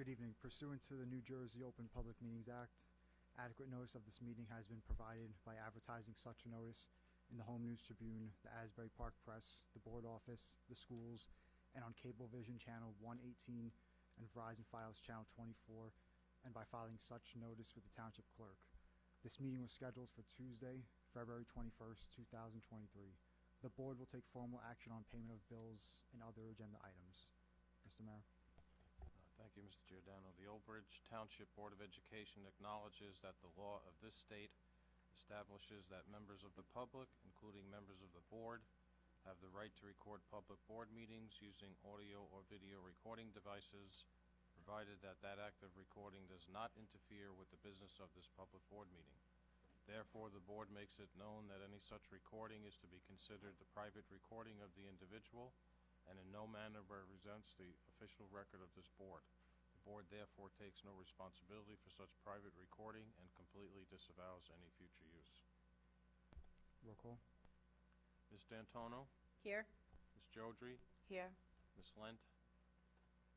Good evening. Pursuant to the New Jersey Open Public Meetings Act, adequate notice of this meeting has been provided by advertising such a notice in the Home News Tribune, the Asbury Park Press, the Board Office, the schools, and on Cablevision Channel 118 and Verizon Files Channel 24, and by filing such notice with the Township Clerk. This meeting was scheduled for Tuesday, February 21st, 2023. The Board will take formal action on payment of bills and other agenda items. Mr. Mayor. Thank you, Mr. Giordano. The Old Bridge Township Board of Education acknowledges that the law of this state establishes that members of the public, including members of the board, have the right to record public board meetings using audio or video recording devices, provided that that act of recording does not interfere with the business of this public board meeting. Therefore, the board makes it known that any such recording is to be considered the private recording of the individual and in no manner represents the official record of this board. The board therefore takes no responsibility for such private recording and completely disavows any future use. Roll call. Ms. D'Antono? Here. Ms. Jodrey? Here. Ms. Lent?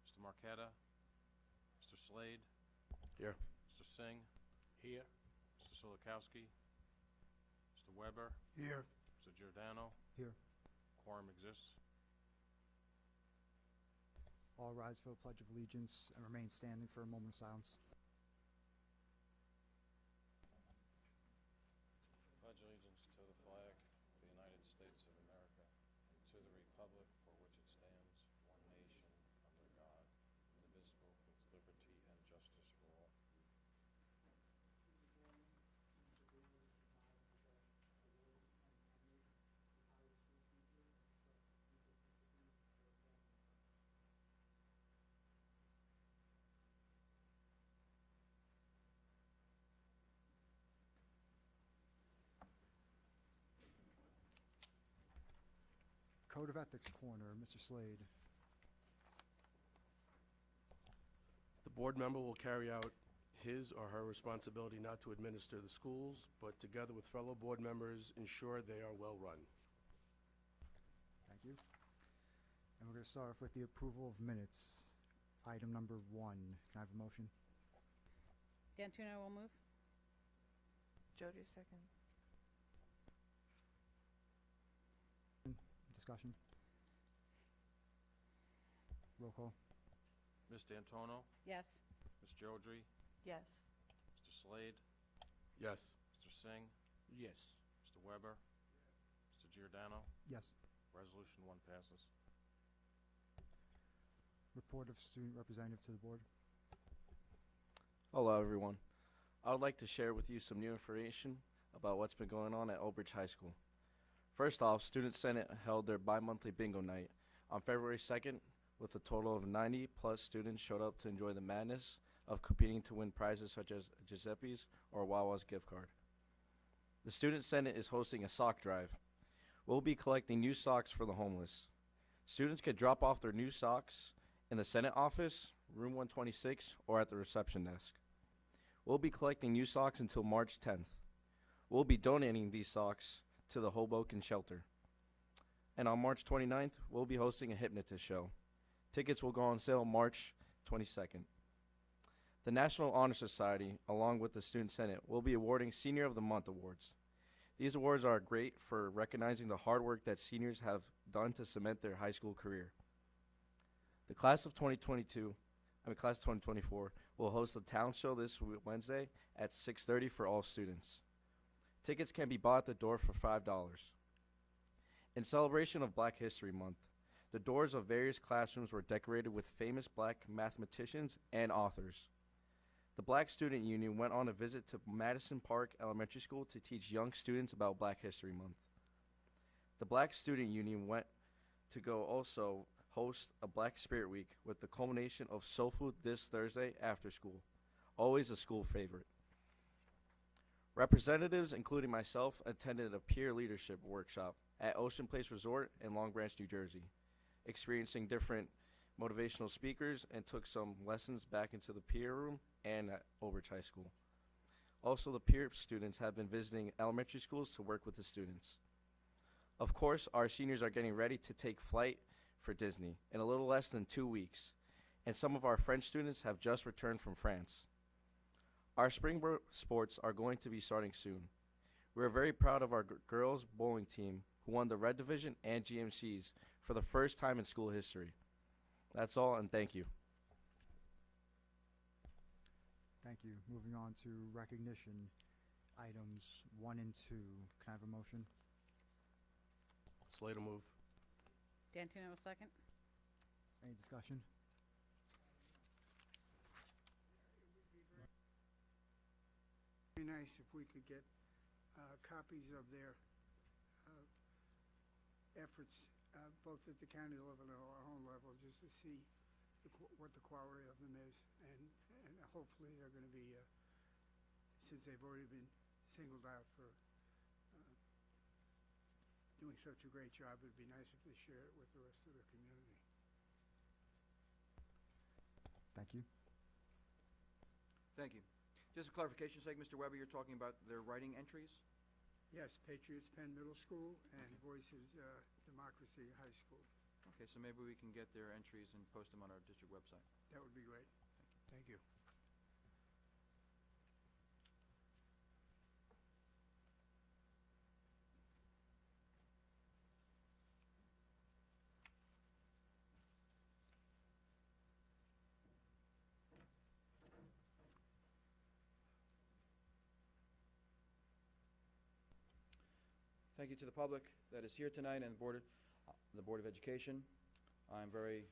Mr. Marqueta? Mr. Slade? Here. Mr. Singh? Here. Mr. Solikowski? Mr. Weber? Here. Mr. Giordano? Here. Quorum exists. All rise for the Pledge of Allegiance and remain standing for a moment of silence. Pledge allegiance to the flag of the United States of America and to the republic for which it stands, one nation, under God, indivisible, with liberty and justice for all. Code of Ethics Corner, Mr. Slade. The board member will carry out his or her responsibility not to administer the schools, but together with fellow board members, ensure they are well run. Thank you. And we're going to start off with the approval of minutes. Item number 1. Can I have a motion? D'Antuno will move. Jodrey second. Discussion. Roll call. Ms. D'Antono? Yes. Ms. Jodrey? Yes. Mr. Slade? Yes. Mr. Singh? Yes. Mr. Weber? Mr. Giordano? Yes. Resolution 1 passes. Report of student representative to the board. Hello everyone. I would like to share with you some new information about what's been going on at Old Bridge High School. First off, Student Senate held their bi-monthly bingo night on February 2nd with a total of 90 plus students showed up to enjoy the madness of competing to win prizes such as Giuseppe's or Wawa's gift card. The Student Senate is hosting a sock drive. We'll be collecting new socks for the homeless. Students can drop off their new socks in the Senate office, room 126, or at the reception desk. We'll be collecting new socks until March 10th. We'll be donating these socks to the Hoboken shelter. And on March 29th, we'll be hosting a hypnotist show. Tickets will go on sale March 22nd. The National Honor Society, along with the Student Senate, will be awarding Senior of the Month awards. These awards are great for recognizing the hard work that seniors have done to cement their high school career. The class of 2024 will host a town show this Wednesday at 6:30 for all students. Tickets can be bought at the door for $5. In celebration of Black History Month, the doors of various classrooms were decorated with famous Black mathematicians and authors. The Black Student Union went on a visit to Madison Park Elementary School to teach young students about Black History Month. The Black Student Union went to go also host a Black Spirit Week with the culmination of soul food this Thursday after school, always a school favorite. Representatives, including myself, attended a peer leadership workshop at Ocean Place Resort in Long Branch, New Jersey, experiencing different motivational speakers and took some lessons back into the peer room and at Old Bridge High School. Also, the peer students have been visiting elementary schools to work with the students. Of course, our seniors are getting ready to take flight for Disney in a little less than 2 weeks, and some of our French students have just returned from France. Our spring sports are going to be starting soon. We are very proud of our girls bowling team who won the Red Division and GMCs for the first time in school history. That's all, and thank you. Thank you. Moving on to recognition items 1 and 2. Can I have a motion? Slater move. D'Antuno will second. Any discussion? Be nice if we could get copies of their efforts, both at the county level and our own level, just to see what the quality of them is. And hopefully they're going to be, since they've already been singled out for doing such a great job, it'd be nice if they share it with the rest of their community. Thank you. Thank you. Just a clarification sake, Mr. Weber, you're talking about their writing entries? Yes, Patriots Penn Middle School and Voices Democracy High School. Okay, so maybe we can get their entries and post them on our district website. That would be great. Thank you. Thank you to the public that is here tonight and the Board of Education. I'm very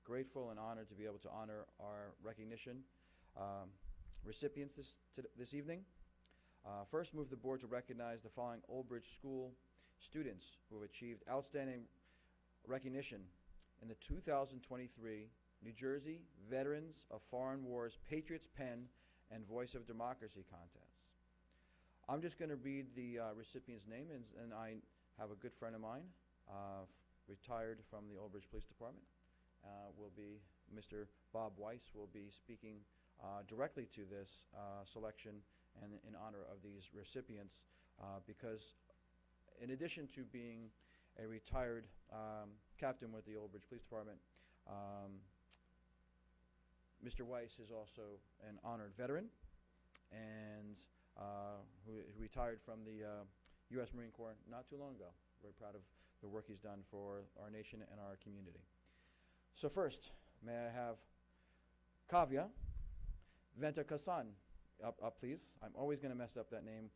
grateful and honored to be able to honor our recognition recipients this evening. First, move the board to recognize the following Old Bridge School students who have achieved outstanding recognition in the 2023 New Jersey Veterans of Foreign Wars Patriots Pen and Voice of Democracy contests. I'm just going to read the recipient's name, and I have a good friend of mine, retired from the Old Bridge Police Department, will be Mr. Bob Weiss, will be speaking directly to this selection and in honor of these recipients, because in addition to being a retired captain with the Old Bridge Police Department, Mr. Weiss is also an honored veteran and who retired from the U.S. Marine Corps not too long ago. Very proud of the work he's done for our nation and our community. So first, may I have Kavya Ventakasan up, please. I'm always going to mess up that name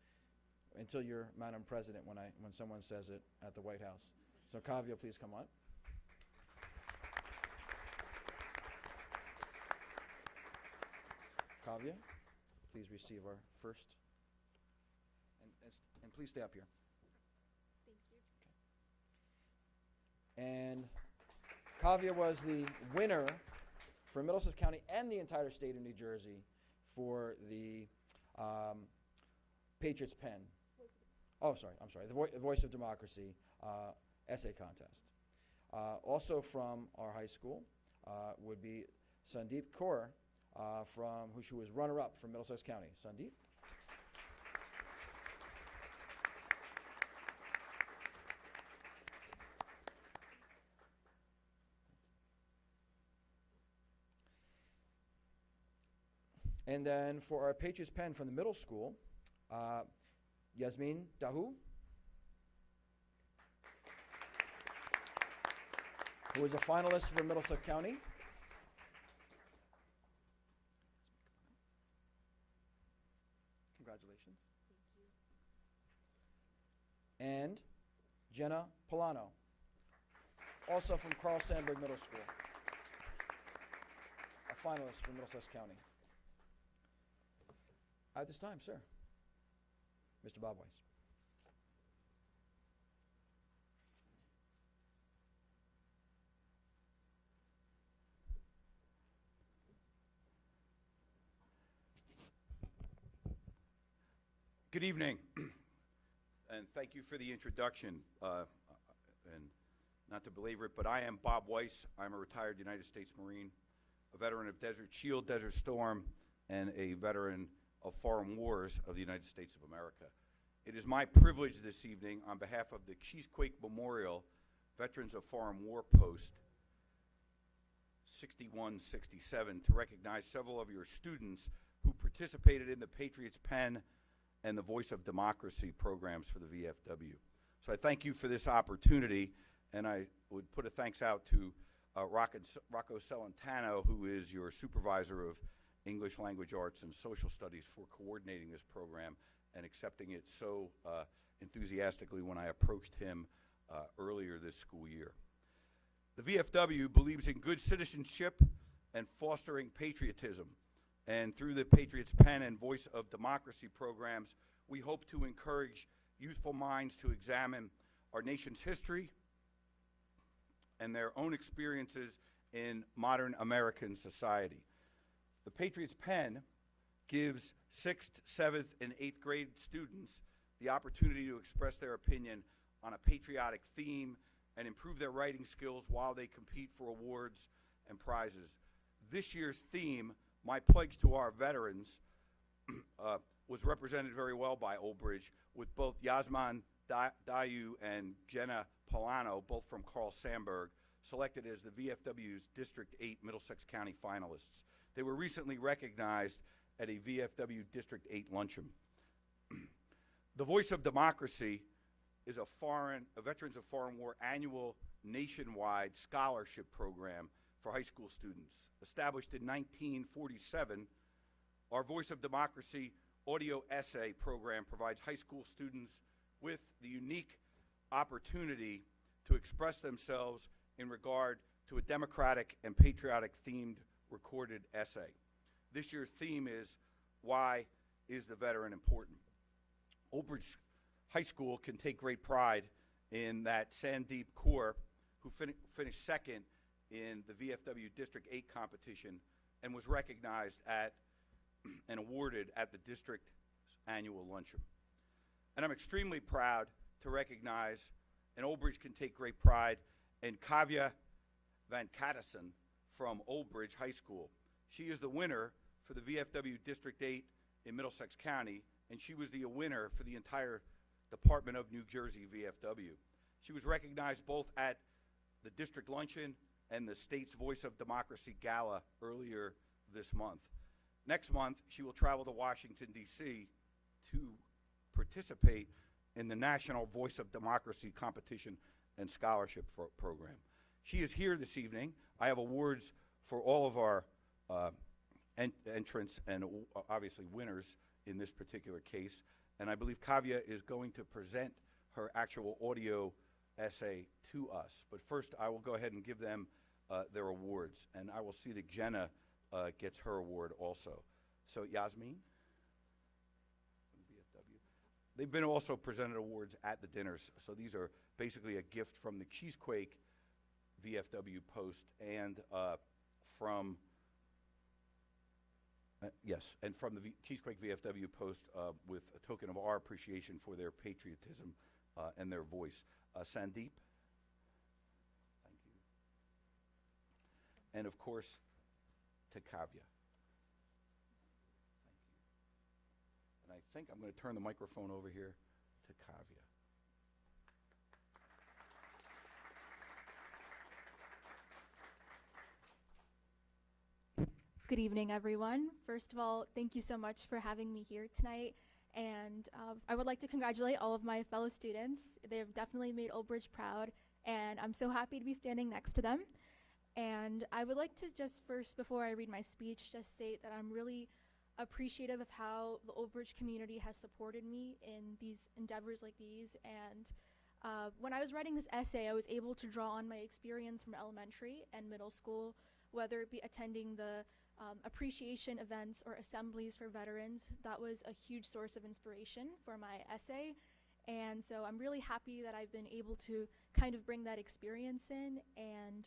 until you're Madam President when someone says it at the White House. So Kavya, please come on. Kavya, please receive our first. And please stay up here. Thank you. Okay. And Kavya was the winner for Middlesex County and the entire state of New Jersey for the Patriots Pen. Oh, sorry, I'm sorry. The Voice of Democracy essay contest. Also from our high school would be Sandeep Kaur, who was runner-up from Middlesex County. Sandeep? And then for our Patriots Pen from the middle school, Yasmin Dahu, who is a finalist for Middlesex County. Congratulations. Thank you. And Jenna Polano, also from Carl Sandburg Middle School, a finalist for Middlesex County. At this time, sir, Mr. Bob Weiss. Good evening, and thank you for the introduction. And not to belabor it, but I am Bob Weiss. I'm a retired United States Marine, a veteran of Desert Shield, Desert Storm, and a veteran of foreign wars of the United States of America. It is my privilege this evening, on behalf of the Cheesequake Memorial Veterans of Foreign War Post, 6167 to recognize several of your students who participated in the Patriots Pen and the Voice of Democracy programs for the VFW. So I thank you for this opportunity, and I would put a thanks out to Rocco Celentano, who is your supervisor of English Language Arts and Social Studies, for coordinating this program and accepting it so enthusiastically when I approached him earlier this school year. The VFW believes in good citizenship and fostering patriotism. And through the Patriots Pen and Voice of Democracy programs, we hope to encourage youthful minds to examine our nation's history and their own experiences in modern American society. The Patriots Pen gives 6th, 7th, and 8th grade students the opportunity to express their opinion on a patriotic theme and improve their writing skills while they compete for awards and prizes. This year's theme, My Pledge to Our Veterans, was represented very well by Old Bridge, with both Yasman Dayu and Jenna Polano, both from Carl Sandburg, selected as the VFW's District 8 Middlesex County finalists. They were recently recognized at a VFW District 8 luncheon. The Voice of Democracy is a Veterans of Foreign War annual nationwide scholarship program for high school students. Established in 1947, our Voice of Democracy audio essay program provides high school students with the unique opportunity to express themselves in regard to a democratic and patriotic themed recorded essay. This year's theme is, Why is the Veteran Important? Old Bridge High School can take great pride in that Sandeep Kaur, who finished second in the VFW District 8 competition and was recognized at and awarded at the district's annual luncheon. And I'm extremely proud to recognize, and Old Bridge can take great pride in Kavya Van Kattison from Old Bridge High School. She is the winner for the VFW District 8 in Middlesex County, and she was the winner for the entire Department of New Jersey VFW. She was recognized both at the district luncheon and the state's Voice of Democracy Gala earlier this month. Next month, she will travel to Washington, D.C. to participate in the National Voice of Democracy Competition and Scholarship Program. She is here this evening. I have awards for all of our entrants and obviously winners in this particular case. And I believe Kavya is going to present her actual audio essay to us. But first, I will go ahead and give them their awards. And I will see that Jenna gets her award also. So Yasmin, VFW. They've been also presented awards at the dinners. So these are basically a gift from the Cheesequake VFW Post and from from the Cheesequake VFW Post with a token of our appreciation for their patriotism and their voice. Sandeep, thank you. And of course, to Kavya. Thank you. And I think I'm going to turn the microphone over here to Kavya. Good evening, everyone. First of all, thank you so much for having me here tonight. And I would like to congratulate all of my fellow students. They've definitely made Old Bridge proud, and I'm so happy to be standing next to them. And I would like to just first, before I read my speech, just state that I'm really appreciative of how the Old Bridge community has supported me in these endeavors like these. And when I was writing this essay, I was able to draw on my experience from elementary and middle school, whether it be attending the appreciation events or assemblies for veterans. That was a huge source of inspiration for my essay. And so I'm really happy that I've been able to kind of bring that experience in. And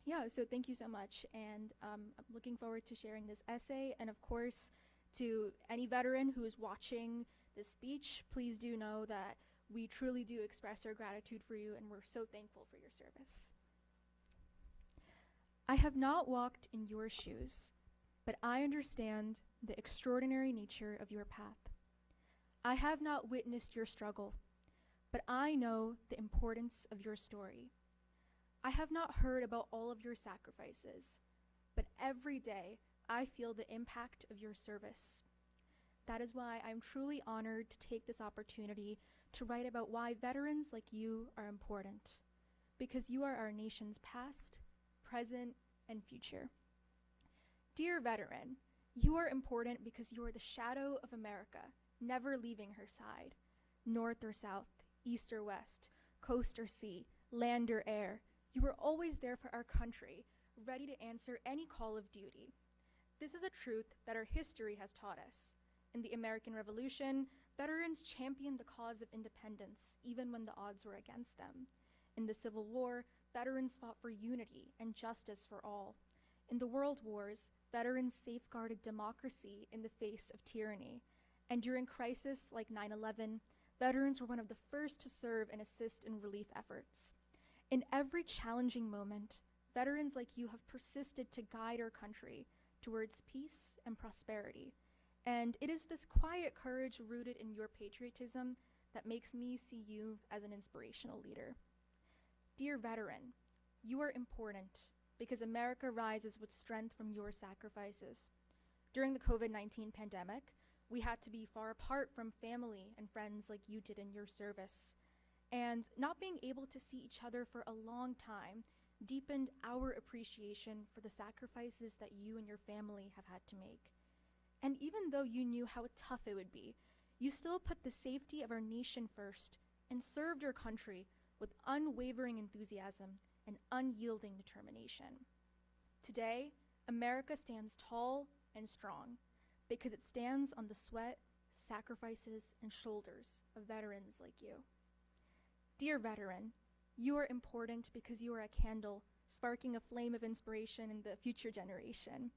yeah, so thank you so much. And I'm looking forward to sharing this essay. And of course, to any veteran who is watching this speech, please do know that we truly do express our gratitude for you, and we're so thankful for your service. I have not walked in your shoes, but I understand the extraordinary nature of your path. I have not witnessed your struggle, but I know the importance of your story. I have not heard about all of your sacrifices, every day I feel the impact of your service. That is why I'm truly honored to take this opportunity to write about why veterans like you are important, because you are our nation's past, present, and future. Dear veteran, you are important because you are the shadow of America, never leaving her side. North or south, east or west, coast or sea, land or air, you were always there for our country, ready to answer any call of duty. This is a truth that our history has taught us. In the American Revolution, veterans championed the cause of independence, even when the odds were against them. In the Civil War, veterans fought for unity and justice for all. In the World Wars, veterans safeguarded democracy in the face of tyranny. And during crises like 9/11, veterans were one of the first to serve and assist in relief efforts. In every challenging moment, veterans like you have persisted to guide our country towards peace and prosperity. And it is this quiet courage rooted in your patriotism that makes me see you as an inspirational leader. Dear veteran, you are important because America rises with strength from your sacrifices. During the COVID-19 pandemic, we had to be far apart from family and friends like you did in your service. And not being able to see each other for a long time deepened our appreciation for the sacrifices that you and your family have had to make. And even though you knew how tough it would be, you still put the safety of our nation first and served your country with unwavering enthusiasm and unyielding determination. Today, America stands tall and strong because it stands on the sweat, sacrifices, and shoulders of veterans like you. Dear veteran, you are important because you are a candle sparking a flame of inspiration in the future generation.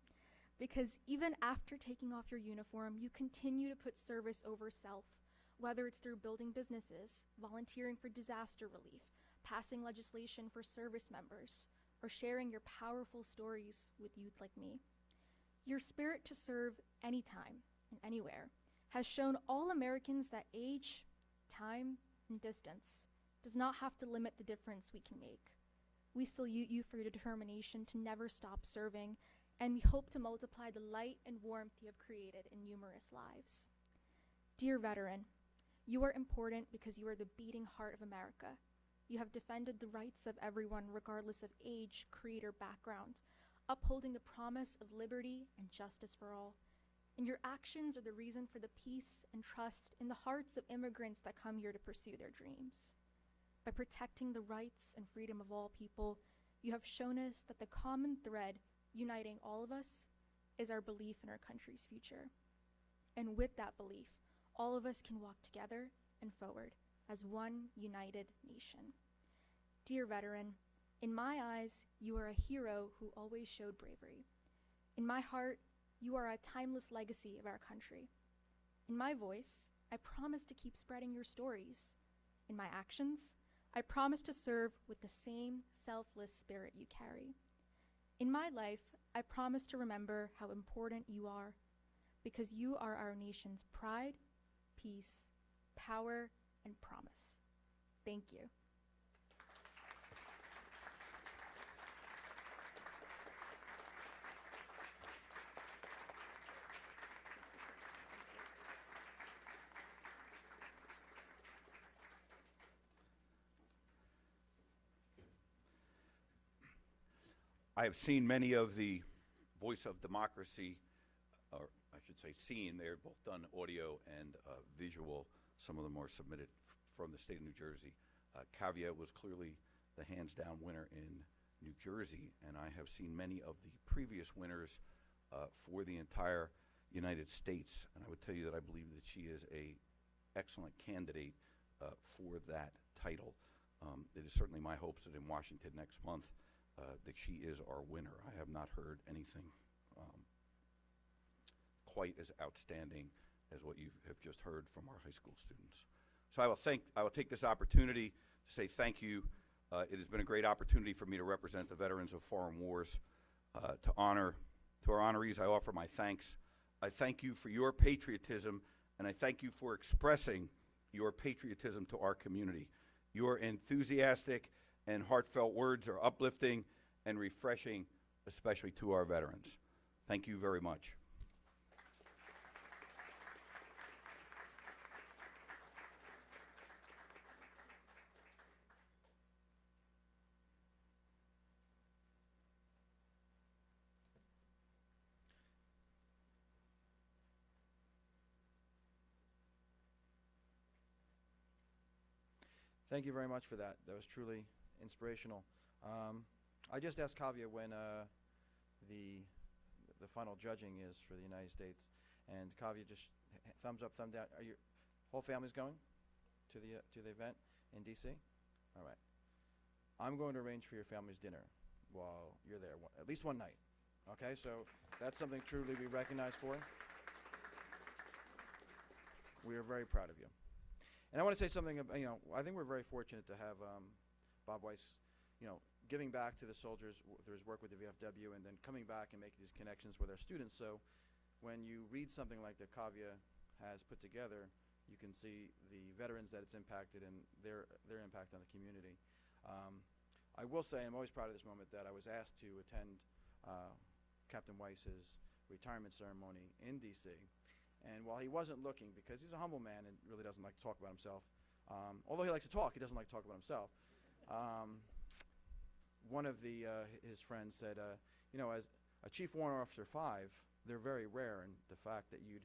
Because even after taking off your uniform, you continue to put service over self, whether it's through building businesses, volunteering for disaster relief, passing legislation for service members, or sharing your powerful stories with youth like me. Your spirit to serve anytime and anywhere has shown all Americans that age, time, and distance does not have to limit the difference we can make. We salute you for your determination to never stop serving, and we hope to multiply the light and warmth you have created in numerous lives. Dear veteran, you are important because you are the beating heart of America. You have defended the rights of everyone regardless of age, creed, or background, upholding the promise of liberty and justice for all. And your actions are the reason for the peace and trust in the hearts of immigrants that come here to pursue their dreams. By protecting the rights and freedom of all people, you have shown us that the common thread uniting all of us is our belief in our country's future. And with that belief, all of us can walk together and forward as one united nation. Dear veteran, in my eyes, you are a hero who always showed bravery. In my heart, you are a timeless legacy of our country. In my voice, I promise to keep spreading your stories. In my actions, I promise to serve with the same selfless spirit you carry. In my life, I promise to remember how important you are, because you are our nation's pride, peace, power, and promise. Thank you. I have seen many of the Voice of Democracy, or I should say seen, they're both done audio and visual. Some of them are submitted from the state of New Jersey. Kavya was clearly the hands-down winner in New Jersey, and I have seen many of the previous winners for the entire United States, and I would tell you that I believe that she is a excellent candidate for that title. It is certainly my hopes that in Washington next month that she is our winner. I have not heard anything quite as outstanding as what you have just heard from our high school students. So I will take this opportunity to say thank you. It has been a great opportunity for me to represent the veterans of foreign wars. To our honorees, I offer my thanks. I thank you for your patriotism, and I thank you for expressing your patriotism to our community. Your enthusiastic and heartfelt words are uplifting and refreshing especially to our veterans. Thank you very much. Thank you very much for that. That was truly inspirational. I just asked Kavya when the final judging is for the United States, and Kavya just thumbs up, thumb down. Are your whole family's going to the event in D.C.? All right. I'm going to arrange for your family's dinner while you're there, at least one night. Okay, so that's something truly we recognize for. We are very proud of you. And I want to say something, I think we're very fortunate to have Bob Weiss, giving back to the soldiers through his work with the VFW and then coming back and making these connections with our students. So when you read something like that Kavya has put together, you can see the veterans that it's impacted and their impact on the community. I will say I'm always proud of this moment that I was asked to attend Captain Weiss's retirement ceremony in D.C. And while he wasn't looking, because he's a humble man and really doesn't like to talk about himself, although he likes to talk, he doesn't like to talk about himself. One of his friends said, as a Chief Warrant Officer 5, they're very rare, and the fact that you'd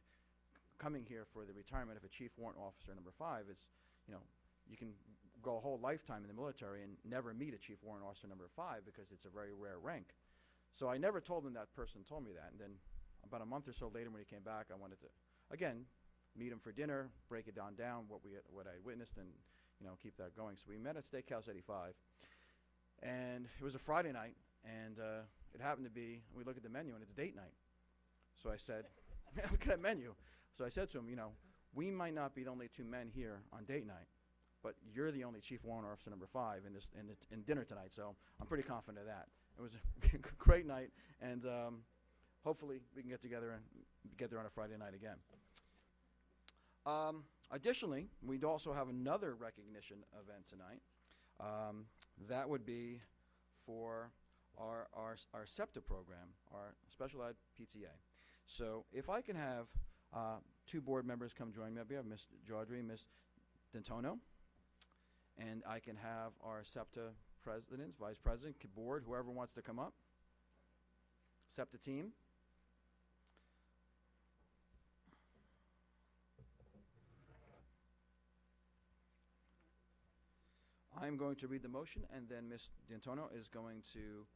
coming here for the retirement of a Chief Warrant Officer number 5 is, you can go a whole lifetime in the military and never meet a Chief Warrant Officer number 5 because it's a very rare rank. So I never told him that person told me that, and then about a month or so later when he came back, I wanted to, again, meet him for dinner, break it down, what I witnessed, and keep that going. So we met at Steakhouse 85, and it was a Friday night, and it happened to be, we look at the menu, and it's date night. So I said, look at that menu. So I said to him, we might not be the only 2 men here on date night, but you're the only Chief Warrant Officer number 5 in dinner tonight, so I'm pretty confident of that. It was a great night, and hopefully we can get together and get there on a Friday night again. Additionally, we'd also have another recognition event tonight. That would be for our SEPTA program, our Special Ed PTA. So if I can have 2 board members come join me up here, Ms. Jaudry, Ms. Dentono, and I can have our SEPTA presidents, vice president, board, whoever wants to come up. SEPTA team. I'm going to read the motion, and then Ms. D'Antonio is going to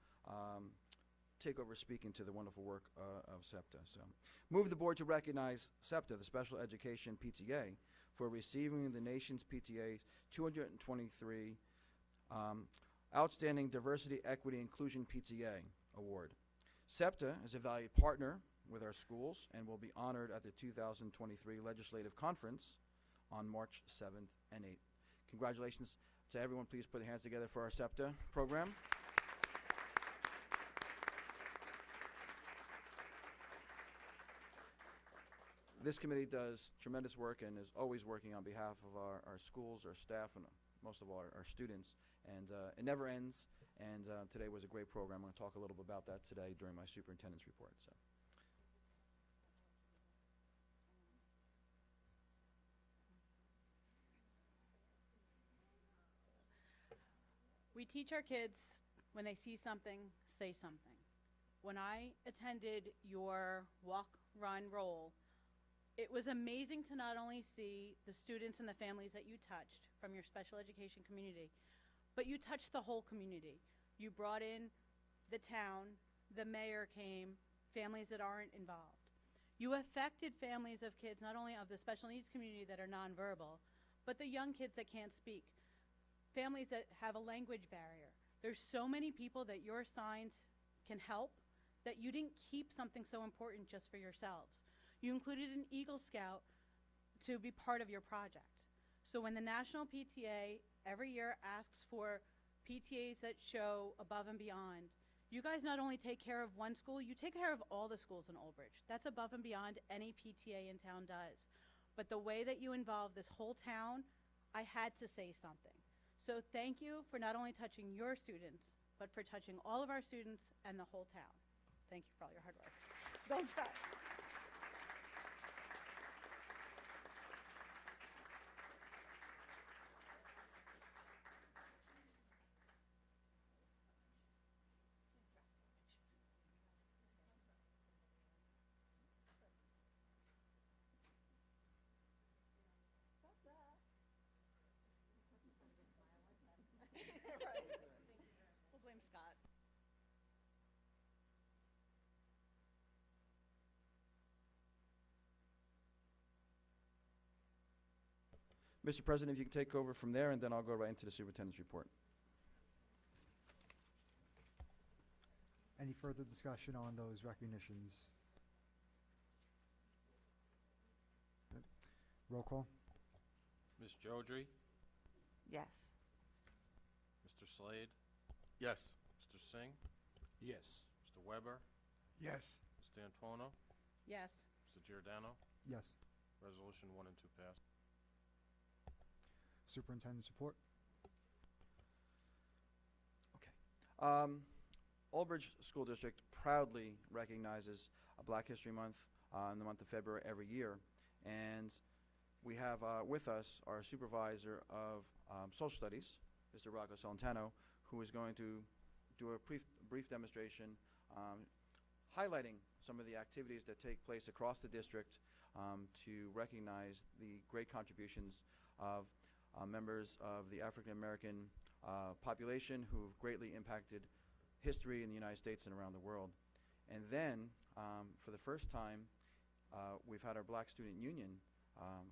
take over speaking to the wonderful work of SEPTA. So, move the board to recognize SEPTA, the Special Education PTA, for receiving the nation's PTA's 223 Outstanding Diversity, Equity, Inclusion PTA Award. SEPTA is a valued partner with our schools and will be honored at the 2023 Legislative Conference on March 7th and 8th. Congratulations to everyone. Please put your hands together for our SEPTA program. This committee does tremendous work and is always working on behalf of our schools, our staff, and most of all our students. And it never ends. And today was a great program. I'm going to talk a little bit about that today during my superintendent's report. So. We teach our kids, when they see something, say something. When I attended your walk, run, roll, it was amazing to not only see the students and the families that you touched from your special education community, but you touched the whole community. You brought in the town, the mayor came, families that aren't involved. You affected families of kids, not only of the special needs community that are nonverbal, but the young kids that can't speak. Families that have a language barrier. There's so many people that your signs can help that you didn't keep something so important just for yourselves. You included an Eagle Scout to be part of your project. So when the National PTA every year asks for PTAs that show above and beyond, you guys not only take care of one school, you take care of all the schools in Old Bridge. That's above and beyond any PTA in town does. But the way that you involve this whole town, I had to say something. So thank you for not only touching your students, but for touching all of our students and the whole town. Thank you for all your hard work. Don't stop. We'll blame Scott. Mr. President, if you can take over from there, and then I'll go right into the superintendent's report. Any further discussion on those recognitions? Good. Roll call? Ms. Jodry, Yes. Mr. Slade, Yes. Mr. Singh, Yes. Mr. Weber, Yes. Mr. Antuono, Yes. Mr. Giordano. Yes. Resolution 1 and 2 passed. Superintendent's report? Old Bridge School District proudly recognizes Black History Month in the month of February every year. And we have with us our supervisor of social studies, Mr. Rocco Celentano, who is going to do a brief demonstration highlighting some of the activities that take place across the district to recognize the great contributions of members of the African American population who have greatly impacted history in the United States and around the world. And then, for the first time, we've had our Black Student Union,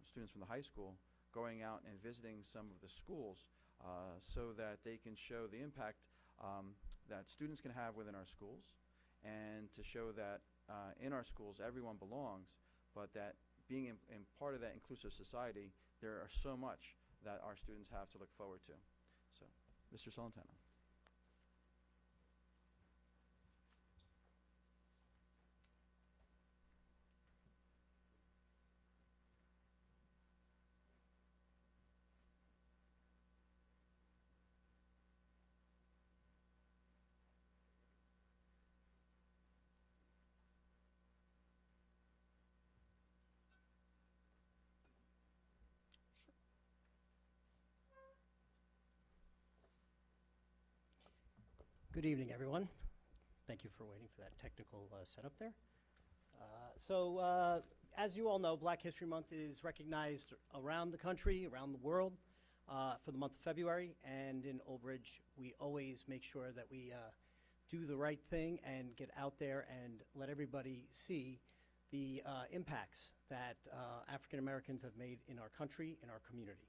students from the high school, going out and visiting some of the schools so that they can show the impact that students can have within our schools, and to show that in our schools everyone belongs, but that being in part of that inclusive society, there are so much that our students have to look forward to. So, Mr. Celentano. Good evening, everyone. Thank you for waiting for that technical setup there. As you all know, Black History Month is recognized around the country, around the world, for the month of February. And in Old Bridge, we always make sure that we do the right thing and get out there and let everybody see the impacts that African Americans have made in our country, in our community.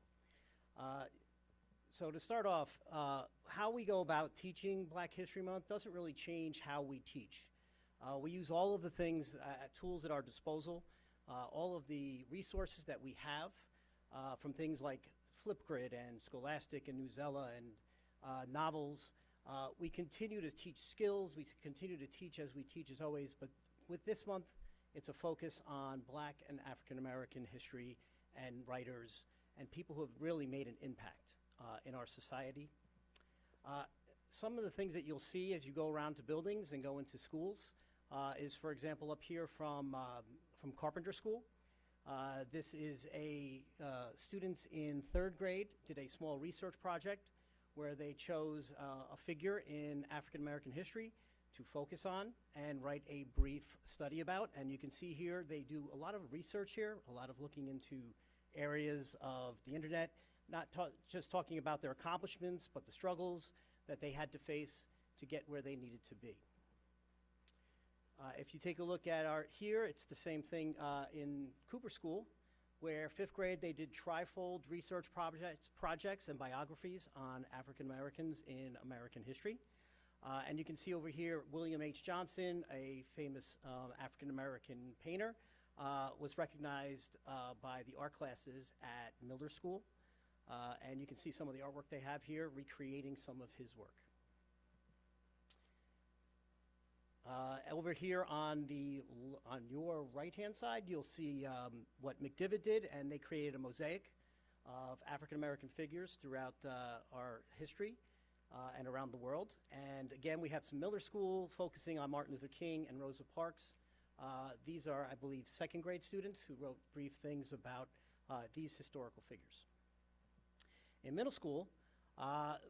So to start off, how we go about teaching Black History Month doesn't really change how we teach. We use all of the things, tools at our disposal, all of the resources that we have, from things like Flipgrid and Scholastic and Newsela and novels. We continue to teach skills, we continue to teach as we teach as always, but with this month, it's a focus on Black and African American history and writers and people who have really made an impact in our society. Some of the things that you'll see as you go around to buildings and go into schools is, for example, up here from Carpenter School. This is students in 3rd grade did a small research project where they chose a figure in African American history to focus on and write a brief study about. And you can see here they do a lot of research here, a lot of looking into areas of the internet, not just talking about their accomplishments, but the struggles that they had to face to get where they needed to be. If you take a look at here, it's the same thing in Cooper School, where 5th grade they did trifold research projects and biographies on African Americans in American history. And you can see over here, William H. Johnson, a famous African American painter, was recognized by the art classes at Miller School. And you can see some of the artwork they have here, recreating some of his work. Over here on your right-hand side, you'll see what McDivitt did, and they created a mosaic of African American figures throughout our history. and around the world. And again, we have some Miller School focusing on Martin Luther King and Rosa Parks. These are, I believe, second grade students who wrote brief things about these historical figures. In middle school,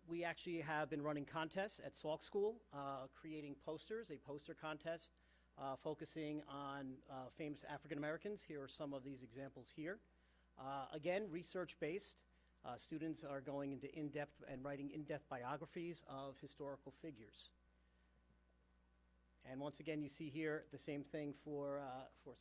we actually have been running contests at Salk School, creating posters, a poster contest focusing on famous African Americans. Here are some of these examples here. Again, research-based. Students are going into in-depth and writing in-depth biographies of historical figures. And once again, you see here the same thing for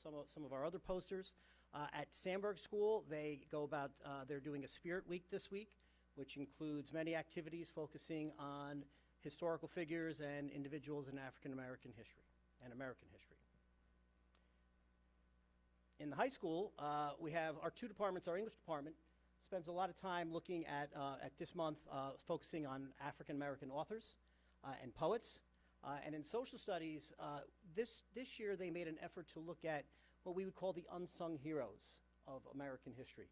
some of our other posters. At Sandburg School, they go about, they're doing a Spirit Week this week, which includes many activities focusing on historical figures and individuals in African American history and American history. In the high school, we have our two departments. Our English department spends a lot of time looking at this month, focusing on African American authors and poets. And in social studies, this year they made an effort to look at what we would call the unsung heroes of American history.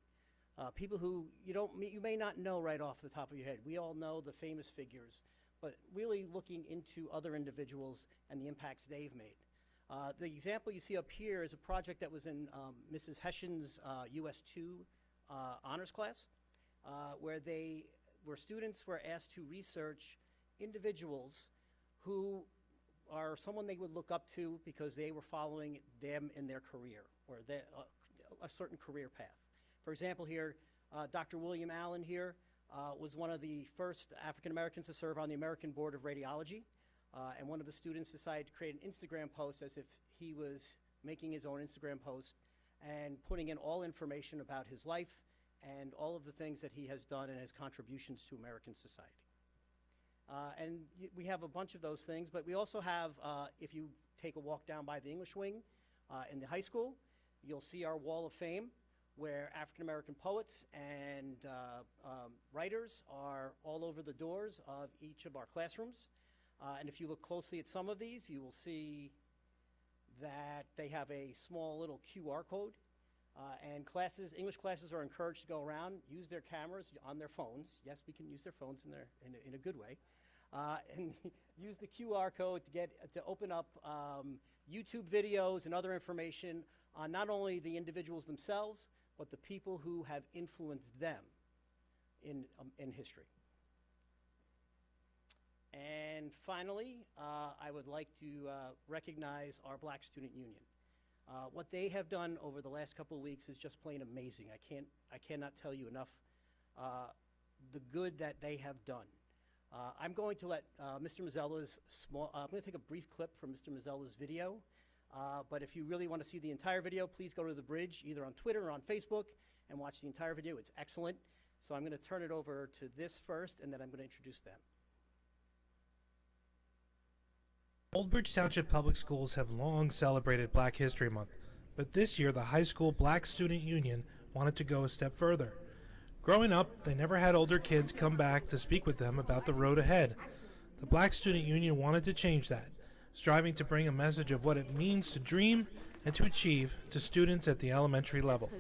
People who you may not know right off the top of your head. We all know the famous figures, but really looking into other individuals and the impacts they've made. The example you see up here is a project that was in Mrs. Hession's US 2 honors class, where students were asked to research individuals who are someone they would look up to because they were following them in their career or a certain career path. For example, here, Dr. William Allen here was one of the first African Americans to serve on the American Board of Radiology, and one of the students decided to create an Instagram post as if he was making his own Instagram post and putting in all information about his life and all of the things that he has done and his contributions to American society. We have a bunch of those things, but we also have, if you take a walk down by the English wing in the high school, you'll see our Wall of Fame, where African American poets and writers are all over the doors of each of our classrooms. And if you look closely at some of these, you will see that they have a small little QR code. And English classes are encouraged to go around, use their cameras on their phones. Yes, we can use their phones in a good way. And use the QR code to open up YouTube videos and other information on not only the individuals themselves, but the people who have influenced them in history. And finally, I would like to recognize our Black Student Union. What they have done over the last couple of weeks is just plain amazing. I cannot tell you enough the good that they have done. I'm going to let Mr. Mazzella's I'm going to take a brief clip from Mr. Mazzella's video. But if you really want to see the entire video, please go to the bridge, either on Twitter or on Facebook, and watch the entire video. It's excellent. So I'm going to turn it over to this first, and then I'm going to introduce them. Old Bridge Township Public Schools have long celebrated Black History Month, but this year the high school Black Student Union wanted to go a step further. Growing up, they never had older kids come back to speak with them about the road ahead. The Black Student Union wanted to change that, striving to bring a message of what it means to dream and to achieve to students at the elementary level.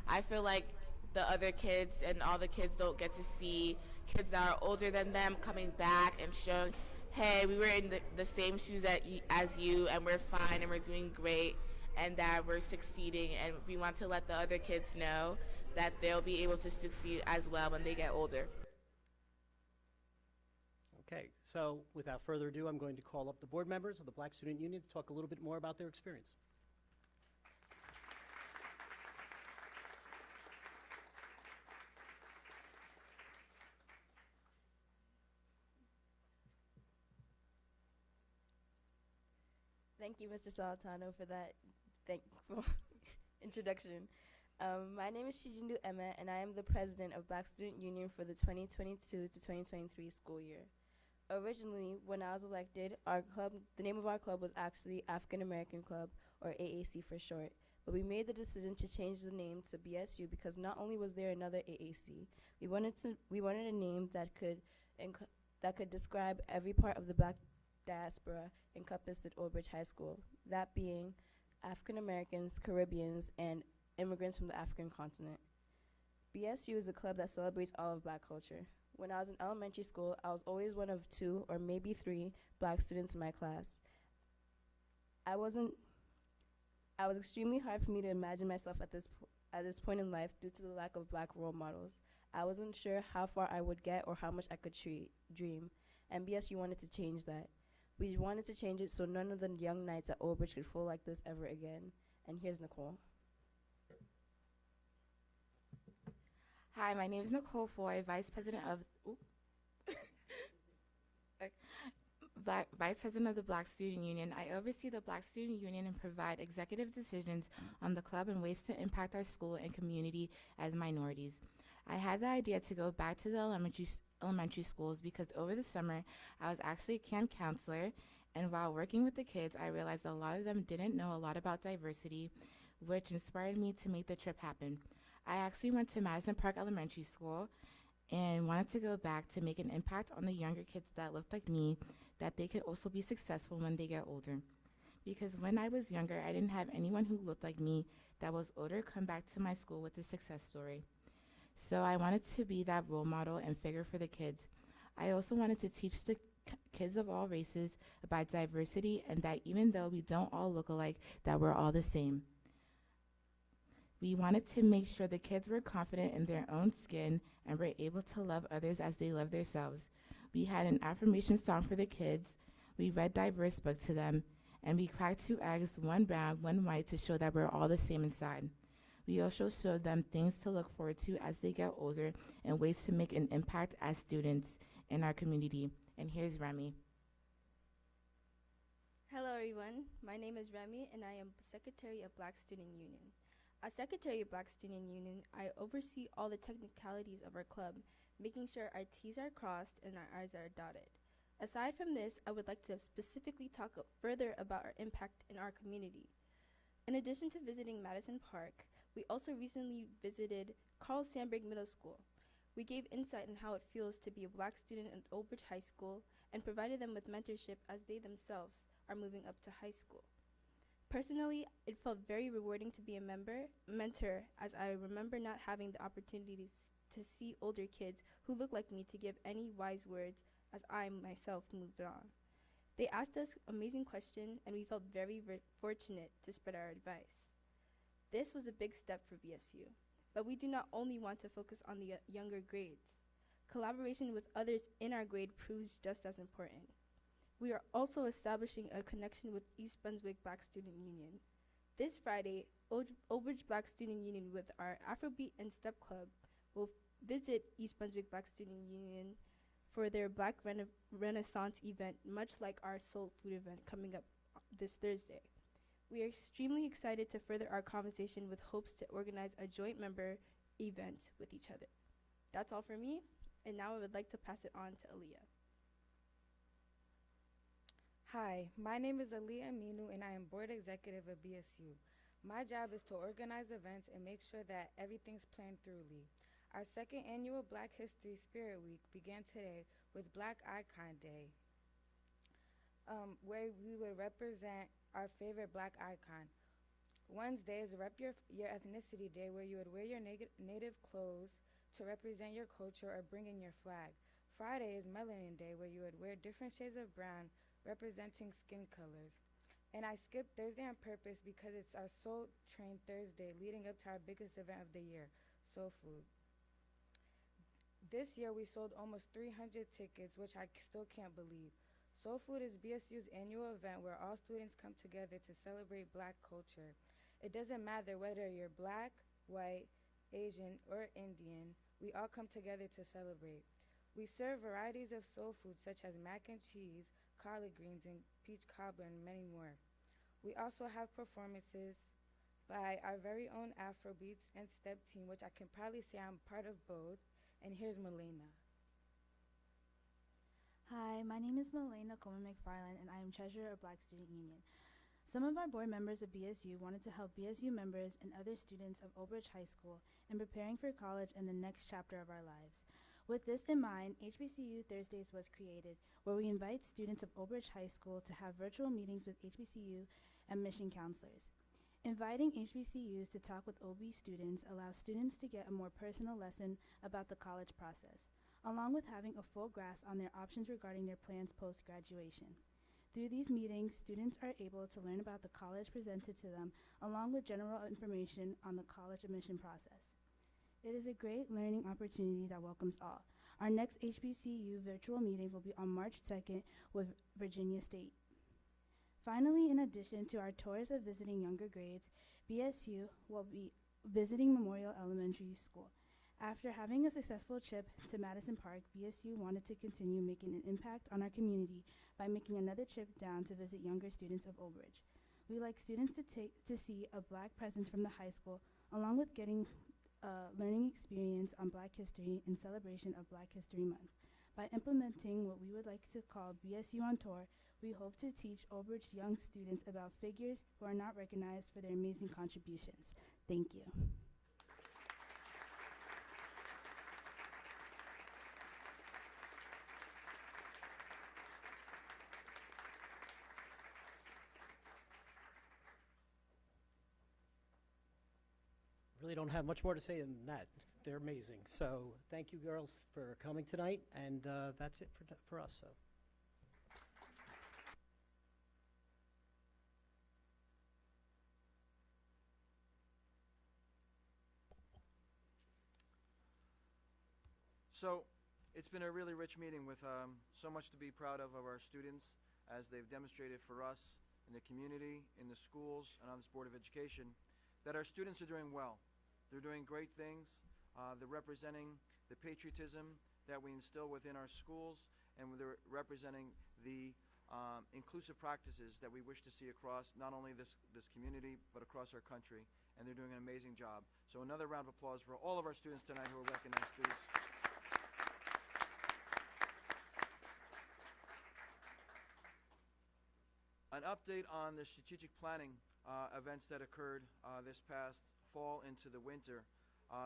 I feel like the other kids and all the kids don't get to see kids that are older than them coming back and showing, hey, we were in the same shoes as you, and we're fine, and we're doing great, and that we're succeeding, and we want to let the other kids know that they'll be able to succeed as well when they get older. Okay, so without further ado, I'm going to call up the board members of the Black Student Union to talk a little bit more about their experience. Thank you, Mr. Salatano, for that thankful introduction. My name is Shijindu Emma, and I am the president of Black Student Union for the 2022 to 2023 school year. Originally, when I was elected, the name of our club was actually African American Club, or AAC for short. But we made the decision to change the name to BSU because not only was there another AAC, we wanted a name that could describe every part of the Black diaspora encompassed at Old Bridge High School, that being African Americans, Caribbeans, and immigrants from the African continent. BSU is a club that celebrates all of Black culture. When I was in elementary school, I was always one of 2 or maybe 3 black students in my class. I was extremely hard for me to imagine myself at this point in life due to the lack of black role models. I wasn't sure how far I would get or how much I could dream, and BSU wanted to change that. We wanted to change it so none of the young knights at Old Bridge could feel like this ever again. And here's Nicole. Hi, my name is Nicole Foy, Vice President of Vice President of the Black Student Union. I oversee the Black Student Union and provide executive decisions on the club and ways to impact our school and community as minorities. I had the idea to go back to the elementary schools because over the summer I was actually a camp counselor, and while working with the kids I realized a lot of them didn't know a lot about diversity, which inspired me to make the trip happen. I actually went to Madison Park Elementary School and wanted to go back to make an impact on the younger kids that looked like me, that they could also be successful when they get older. Because when I was younger, I didn't have anyone who looked like me that was older come back to my school with a success story. So I wanted to be that role model and figure for the kids. I also wanted to teach the kids of all races about diversity and that even though we don't all look alike, that we're all the same. We wanted to make sure the kids were confident in their own skin and were able to love others as they love themselves. We had an affirmation song for the kids, we read diverse books to them, and we cracked 2 eggs, 1 brown, 1 white to show that we're all the same inside. We also showed them things to look forward to as they get older and ways to make an impact as students in our community. And here's Remy. Hello everyone, my name is Remy and I am Secretary of Black Student Union. As Secretary of Black Student Union, I oversee all the technicalities of our club, making sure our T's are crossed and our I's are dotted. Aside from this, I would like to specifically talk further about our impact in our community. In addition to visiting Madison Park, we also recently visited Carl Sandburg Middle School. We gave insight on how it feels to be a black student at Old Bridge High School and provided them with mentorship as they themselves are moving up to high school. Personally, it felt very rewarding to be a mentor, as I remember not having the opportunity to see older kids who look like me to give any wise words as I myself moved on. They asked us amazing questions and we felt very fortunate to spread our advice. This was a big step for BSU, but we do not only want to focus on the younger grades. Collaboration with others in our grade proves just as important. We are also establishing a connection with East Brunswick Black Student Union. This Friday, Old Bridge Black Student Union with our Afrobeat and Step Club will visit East Brunswick Black Student Union for their Black Renaissance event, much like our Soul Food event coming up this Thursday. We are extremely excited to further our conversation with hopes to organize a joint member event with each other. That's all for me, and now I would like to pass it on to Aaliyah. Hi, my name is Aaliyah Aminu and I am Board Executive of BSU. My job is to organize events and make sure that everything's planned thoroughly. Our second annual Black History Spirit Week began today with Black Icon Day, where we would represent our favorite Black icon. Wednesday is Rep Your Ethnicity Day, where you would wear your native clothes to represent your culture or bring in your flag. Friday is Melanin Day, where you would wear different shades of brown representing skin colors. And I skipped Thursday on purpose because it's our Soul Train Thursday leading up to our biggest event of the year, Soul Food. This year we sold almost 300 tickets, which I still can't believe. Soul Food is BSU's annual event where all students come together to celebrate Black culture. It doesn't matter whether you're Black, white, Asian, or Indian, we all come together to celebrate. We serve varieties of soul food such as mac and cheese, collard greens, and peach cobbler, and many more. We also have performances by our very own Afrobeats and Step team, which I can proudly say I'm part of both. And here's Milena. Hi, my name is Milena Coleman McFarland, and I am Treasurer of Black Student Union. Some of our board members of BSU wanted to help BSU members and other students of Old Bridge High School in preparing for college and the next chapter of our lives. With this in mind, HBCU Thursdays was created, where we invite students of Old Bridge High School to have virtual meetings with HBCU and mission counselors. Inviting HBCUs to talk with OB students allows students to get a more personal lesson about the college process. along with having a full grasp on their options regarding their plans post-graduation. Through these meetings, students are able to learn about the college presented to them, along with general information on the college admission process. It is a great learning opportunity that welcomes all. Our next HBCU virtual meeting will be on March 2nd with Virginia State. Finally, in addition to our tours of visiting younger grades, BSU will be visiting Memorial Elementary School. After having a successful trip to Madison Park, BSU wanted to continue making an impact on our community by making another trip down to visit younger students of Old Bridge. We like students to see a Black presence from the high school, along with getting a learning experience on Black history in celebration of Black History Month. By implementing what we would like to call BSU on Tour, we hope to teach Old Bridge young students about figures who are not recognized for their amazing contributions. Thank you. Really don't have much more to say than that. They're amazing. So thank you, girls, for coming tonight, and that's it for us. So. So it's been a really rich meeting with so much to be proud of our students as they've demonstrated for us in the community, in the schools, and on this Board of Education, that our students are doing well. They're doing great things. They're representing the patriotism that we instill within our schools, and they're representing the inclusive practices that we wish to see across not only this community, but across our country, and they're doing an amazing job. So another round of applause for all of our students tonight who are recognized, please. An update on the strategic planning events that occurred this past fall into the winter.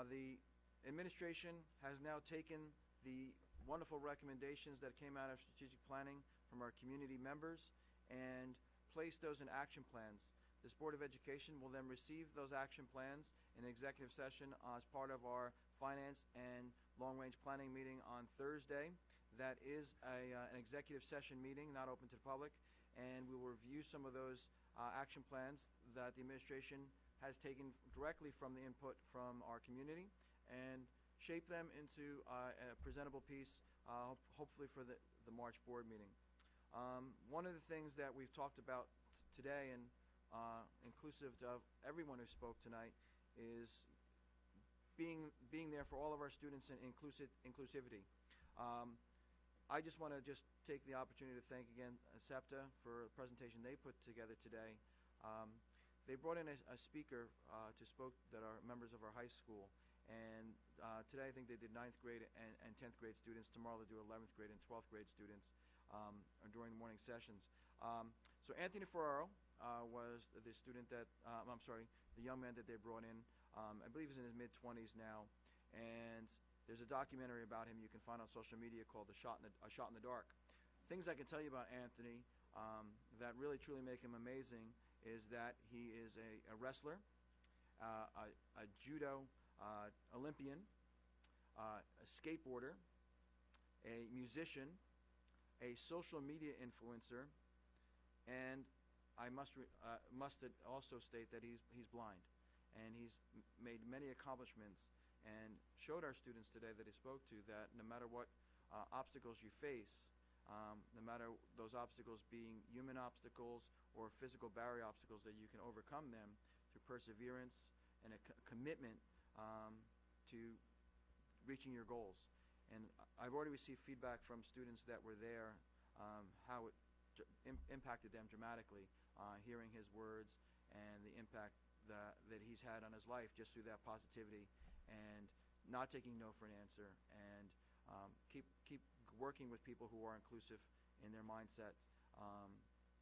The administration has now taken the wonderful recommendations that came out of strategic planning from our community members and placed those in action plans. This Board of Education will then receive those action plans in executive session as part of our finance and long-range planning meeting on Thursday. That is an executive session meeting, not open to the public, and we will review some of those action plans that the administration has taken directly from the input from our community and shape them into a presentable piece, hopefully for the March board meeting. One of the things that we've talked about today, and inclusive of everyone who spoke tonight, is being there for all of our students and inclusivity. I just want to take the opportunity to thank again SEPTA for the presentation they put together today. They brought in a speaker to spoke that are members of our high school, and today I think they did 9th grade and 10th grade students. Tomorrow they'll do 11th grade and 12th grade students during the morning sessions. So Anthony Ferraro was the student that, the young man that they brought in. I believe he's in his mid-20s now, and there's a documentary about him you can find on social media called A Shot in the Dark. Things I can tell you about Anthony that really truly make him amazing is that he is a wrestler, a judo Olympian, a skateboarder, a musician, a social media influencer, and I must also state that he's blind, and he's made many accomplishments and showed our students today that he spoke to that no matter what obstacles you face, no matter those obstacles being human obstacles or physical barrier obstacles, that you can overcome them through perseverance and a commitment to reaching your goals. And I've already received feedback from students that were there, how it impacted them dramatically, hearing his words and the impact that he's had on his life just through that positivity and not taking no for an answer, and keep working with people who are inclusive in their mindset,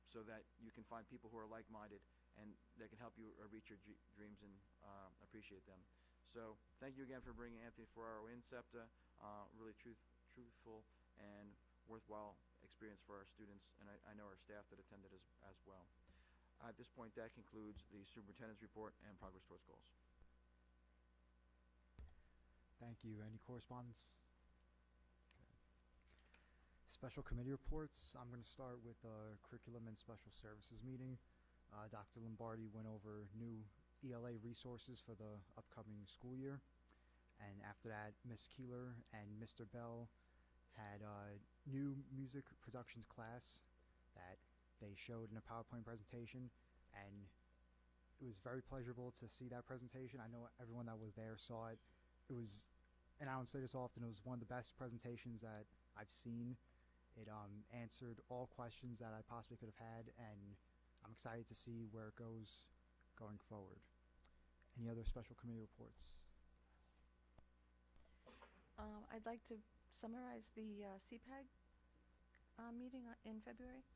so that you can find people who are like-minded and that can help you reach your dreams and appreciate them. So thank you again for bringing Anthony Ferraro in, SEPTA. Really truthful and worthwhile experience for our students, and I know our staff that attended as well. At this point, that concludes the superintendent's report and progress towards goals. Thank you. Any correspondence? Special committee reports. I'm going to start with the curriculum and special services meeting. Dr. Lombardi went over new ELA resources for the upcoming school year. And after that, Ms. Keeler and Mr. Bell had a new music productions class that they showed in a PowerPoint presentation, and it was very pleasurable to see that presentation. I know everyone that was there saw it. It was, and I don't say this often, it was one of the best presentations that I've seen. It answered all questions that I possibly could have had, and I'm excited to see where it goes going forward. Any other special committee reports? I'd like to summarize the CPAG meeting in February.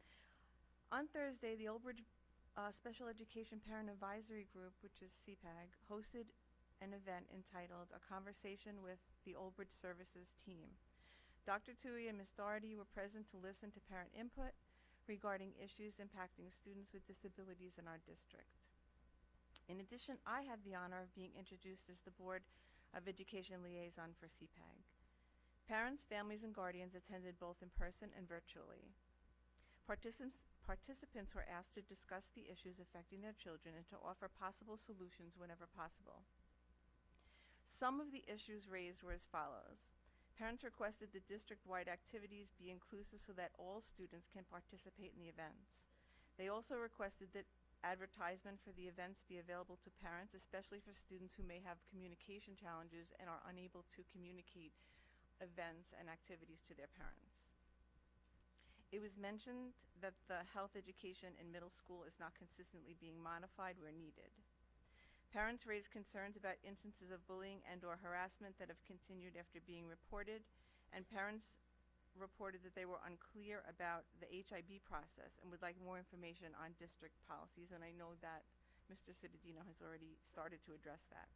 On Thursday, the Old Bridge Special Education Parent Advisory Group, which is CPAG, hosted an event entitled A Conversation with the Old Bridge Services Team. Dr. Tui and Ms. Doherty were present to listen to parent input regarding issues impacting students with disabilities in our district. In addition, I had the honor of being introduced as the Board of Education Liaison for CPAG. Parents, families, and guardians attended both in person and virtually. Participants were asked to discuss the issues affecting their children and to offer possible solutions whenever possible. Some of the issues raised were as follows. Parents requested that district-wide activities be inclusive so that all students can participate in the events. They also requested that advertisement for the events be available to parents, especially for students who may have communication challenges and are unable to communicate events and activities to their parents. It was mentioned that the health education in middle school is not consistently being modified where needed. Parents raised concerns about instances of bullying and/or harassment that have continued after being reported, and parents reported that they were unclear about the HIB process and would like more information on district policies, and I know that Mr. Cittadino has already started to address that.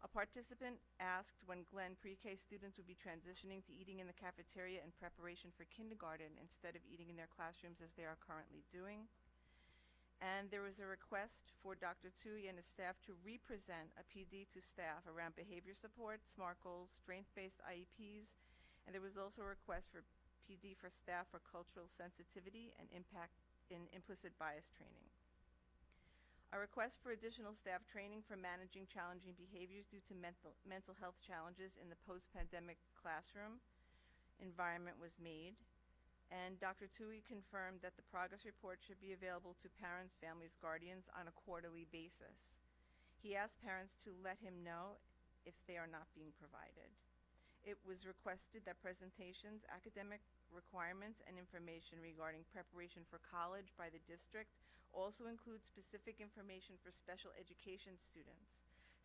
A participant asked when Glen pre-K students would be transitioning to eating in the cafeteria in preparation for kindergarten instead of eating in their classrooms as they are currently doing. And there was a request for Dr. Tui and his staff to represent a PD to staff around behavior support, SMART goals, strength-based IEPs, and there was also a request for PD for staff for cultural sensitivity and impact in implicit bias training. A request for additional staff training for managing challenging behaviors due to mental health challenges in the post-pandemic classroom environment was made. And Dr. Tui confirmed that the progress report should be available to parents, families, guardians on a quarterly basis. He asked parents to let him know if they are not being provided. It was requested that presentations, academic requirements, and information regarding preparation for college by the district also include specific information for special education students.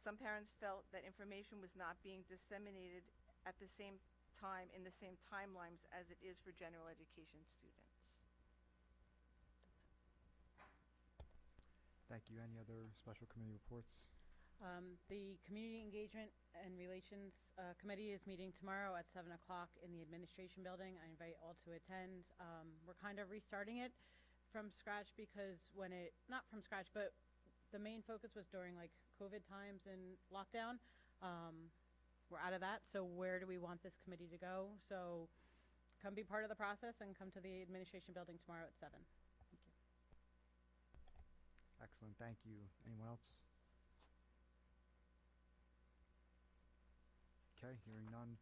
Some parents felt that information was not being disseminated at the same time in the same timelines as it is for general education students. Thank you. Any other special committee reports? The Community Engagement and Relations Committee is meeting tomorrow at 7 o'clock in the Administration Building. I invite all to attend. We're kind of restarting it from scratch because not from scratch, but the main focus was during like COVID times and lockdown. We're out of that, so where do we want this committee to go? So come be part of the process and come to the Administration Building tomorrow at 7. Thank you. Excellent. Thank you. Anyone else? Okay, hearing none,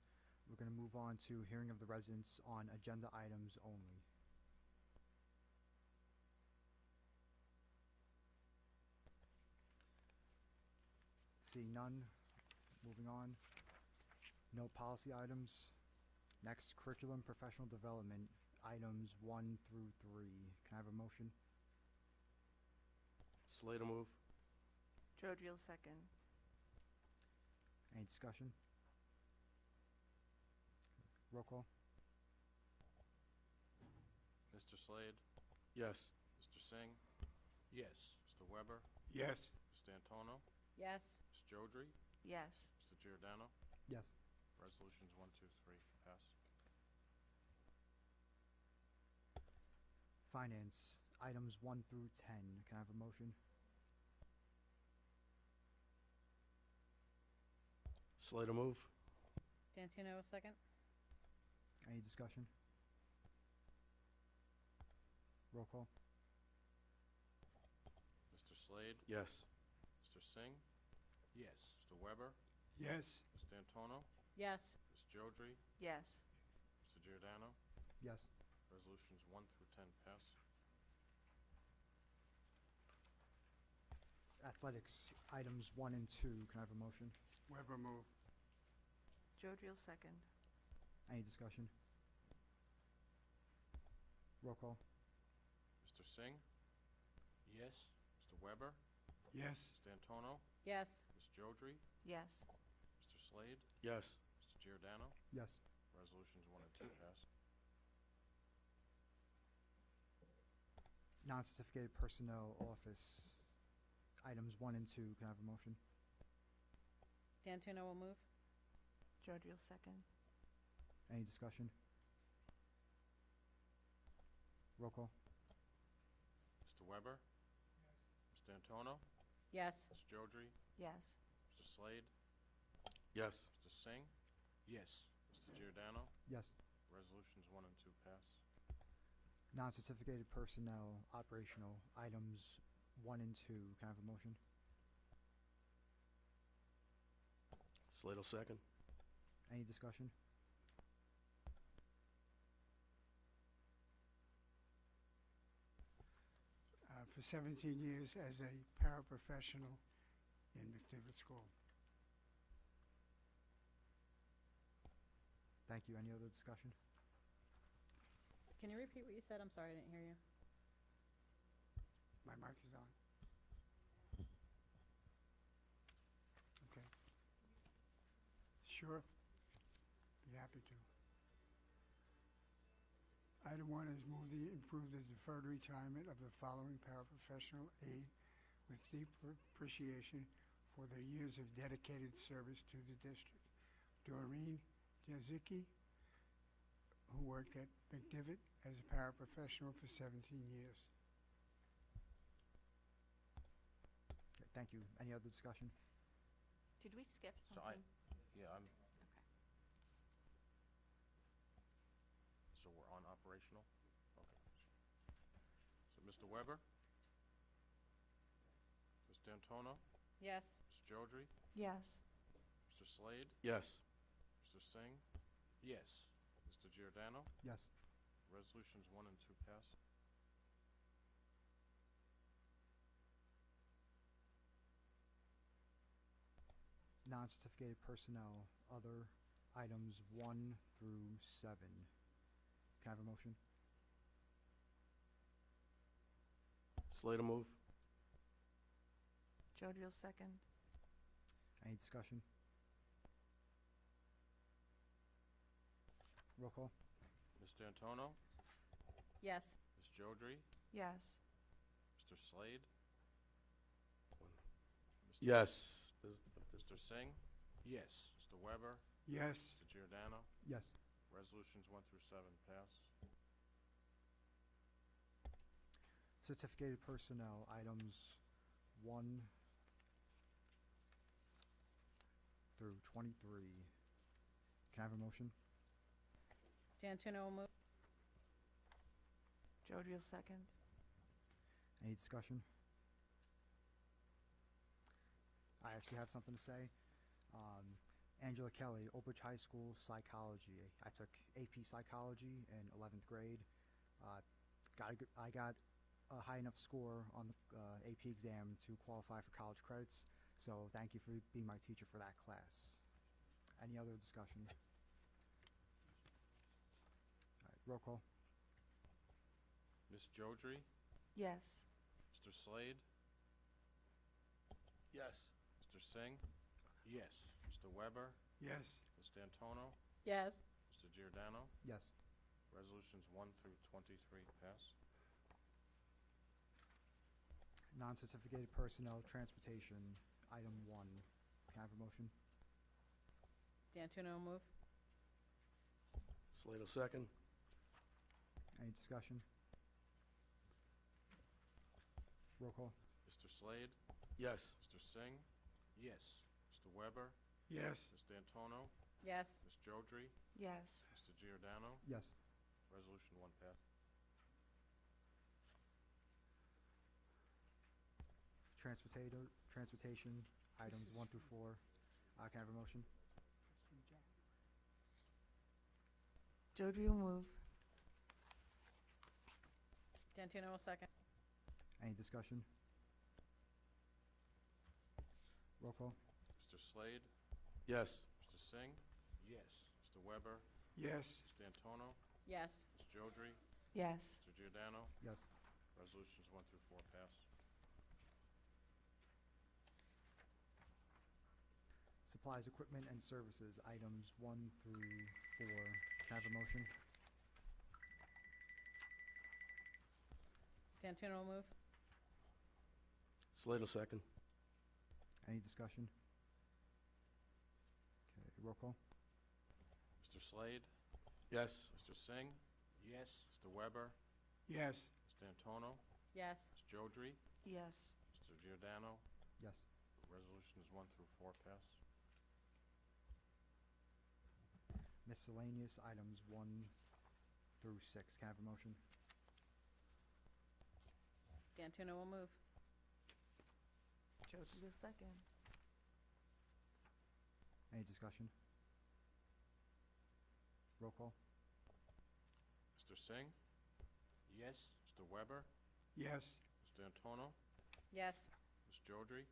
we're going to move on to hearing of the residents on agenda items only. Seeing none, moving on. No policy items. Next, curriculum professional development, items 1 through 3. Can I have a motion? Slater move. Jodrell second. Any discussion? Roll call. Mr. Slade? Yes. Mr. Singh? Yes. Mr. Weber? Yes. Mr. Antono? Yes. Ms. Jodrey? Yes. Mr. Giordano? Yes. Resolutions 1, 2, 3 pass. Finance, items 1 through 10. Can I have a motion? Slater move. D'Antino, second. Any discussion? Roll call. Mr. Slade? Yes. Mr. Singh? Yes. Mr. Weber? Yes. Ms. D'Antono? Yes. Ms. Jodry? Yes. Mr. Giordano? Yes. Resolutions 1 through 10 pass. Athletics, items 1 and 2. Can I have a motion? Weber move. Jodrell second. Any discussion? Roll call. Mr. Singh? Yes. Mr. Weber? Yes. Ms. D'Antono? Yes. Ms. Jodry? Yes. Mr. Slade? Yes. Mr. Giordano? Yes. Resolutions 1 and 2 pass. Non-certificated personnel office, items 1 and 2. Can I have a motion? D'Antuno will move. Jodrell second. Any discussion? Roll call. Mr. Weber? Ms. D'Antono? Yes. Ms. Jodry? Yes. Mr. Slade? Yes. Mr. Singh? Yes. Mr. Giordano? Yes. Resolutions 1 and 2 pass. Non-certificated personnel, operational, items 1 and 2. Can I have a motion? Slade will second. Any discussion? For 17 years as a paraprofessional in McDivitt School. Thank you. Any other discussion? Can you repeat what you said? I'm sorry, I didn't hear you. My mic is on. Okay. Sure. Be happy to. Item 1 is move the improve the deferred retirement of the following paraprofessional aide with deep appreciation for their years of dedicated service to the district. Doreen Jazicki, who worked at McDivitt as a paraprofessional for 17 years. Okay, thank you. Any other discussion? Did we skip So something? I'm, Okay. so we're on operational? Okay. So Mr. Weber? Ms. D'Antono? Yes. Ms. Jodry? Yes. Mr. Slade? Yes. Mr. Singh? Yes. Mr. Giordano? Yes. Resolutions 1 and 2 pass. Non-certificated personnel, other items 1 through 7. Can I have a motion? Slade will move. Jodrell second. Any discussion? Roll call. Ms. D'Antono? Yes. Ms. Jodry? Yes. Mr. Slade? Yes. Mr. Singh? Yes. Mr. Weber? Yes. Mr. Giordano? Yes. Resolutions 1 through 7 pass. Certificated personnel, items 1 through 23. Can I have a motion? D'Antuno will move. Jodrell second. Any discussion? I actually have something to say. Angela Kelly, Oak Ridge High School Psychology. I took AP Psychology in 11th grade. I got a high enough score on the AP exam to qualify for college credits. So thank you for being my teacher for that class. Any other discussion? All right, roll call. Ms. Jodry? Yes. Mr. Slade? Yes. Mr. Singh? Yes. Mr. Weber? Yes. Ms. D'Antono? Yes. Mr. Giordano? Yes. Resolutions 1 through 23 pass. Non-certificated personnel, transportation, item 1. Can I have a motion? D'Antuno will move. Slade will second. Any discussion? Roll call. Mr. Slade? Yes. Mr. Singh? Yes. Mr. Weber? Yes. Ms. D'Antono? Yes. Ms. Jodry? Yes. Mr. Giordano? Yes. Resolution 1 pass. transportation, items 1 through 4. Can I have a motion? Jodry will move. D'Antuno will second. Any discussion? Roll call. Mr. Slade? Yes. Mr. Singh? Yes. Mr. Weber? Yes. Mr. D'Antuno? Yes. Ms. Jodry? Yes. Mr. Giordano? Yes. Resolutions 1 through 4 pass. Supplies, equipment, and services, items 1 through 4. Can I have a motion? D'Antuno will move. Slade will second. Any discussion? Okay, roll call. Mr. Slade? Yes. Mr. Singh? Yes. Mr. Weber? Yes. Ms. D'Antuno? Yes. Ms. Jodry? Yes. Mr. Giordano? Yes. Resolutions 1 through 4 pass. Miscellaneous items 1 through 6. Can I have a motion? D'Antuno will move. Jodry will second. Any discussion? Roll call. Mr. Singh? Yes. Mr. Weber? Yes. Ms. D'Antuno? Yes. Ms. Jodry?